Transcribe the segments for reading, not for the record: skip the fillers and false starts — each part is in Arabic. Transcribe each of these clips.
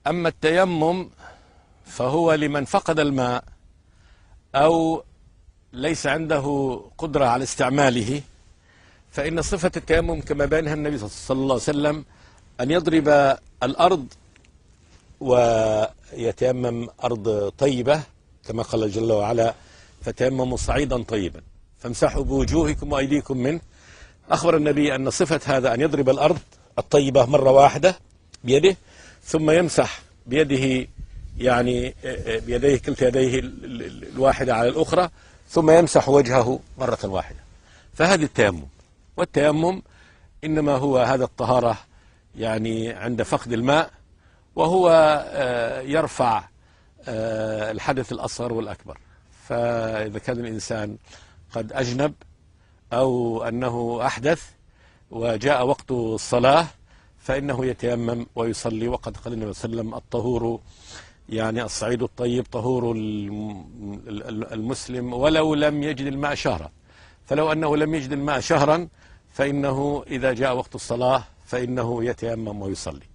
أما التيمم فهو لمن فقد الماء أو ليس عنده قدرة على استعماله، فإن صفة التيمم كما بينها النبي صلى الله عليه وسلم أن يضرب الأرض ويتيمم أرض طيبة كما قال جل وعلا: فتيمموا صعيدا طيبا فامسحوا بوجوهكم وأيديكم منه. أخبر النبي أن صفة هذا أن يضرب الأرض الطيبة مرة واحدة بيده، ثم يمسح بيده، يعني بيديه كلتا يديه الواحدة على الأخرى، ثم يمسح وجهه مرة واحدة. فهذا التيمم. والتيمم إنما هو هذا الطهارة يعني عند فقد الماء، وهو يرفع الحدث الأصغر والأكبر. فإذا كان الإنسان قد أجنب أو أنه أحدث وجاء وقت الصلاة فإنه يتيمم ويصلي. وقد قال النبي صلى الله عليه وسلم: الطهور يعني الصعيد الطيب طهور المسلم ولو لم يجد الماء شهرا. فلو أنه لم يجد الماء شهرا فإنه إذا جاء وقت الصلاة فإنه يتيمم ويصلي.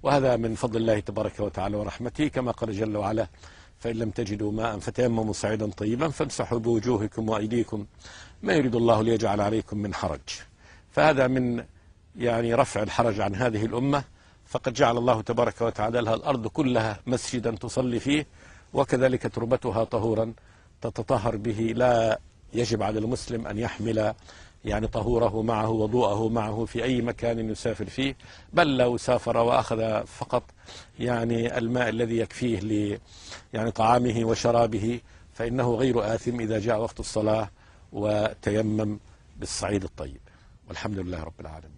وهذا من فضل الله تبارك وتعالى ورحمته، كما قال جل وعلا: فإن لم تجدوا ماء فتيمموا صعيدا طيبا فامسحوا بوجوهكم وأيديكم ما يريد الله ليجعل عليكم من حرج. فهذا من يعني رفع الحرج عن هذه الأمة، فقد جعل الله تبارك وتعالى لها الأرض كلها مسجدا تصلي فيه، وكذلك تربتها طهورا تتطهر به. لا يجب على المسلم أن يحمل يعني طهوره معه وضوءه معه في أي مكان يسافر فيه، بل لو سافر وأخذ فقط يعني الماء الذي يكفيه يعني طعامه وشرابه فإنه غير آثم إذا جاء وقت الصلاة وتيمم بالصعيد الطيب. والحمد لله رب العالمين.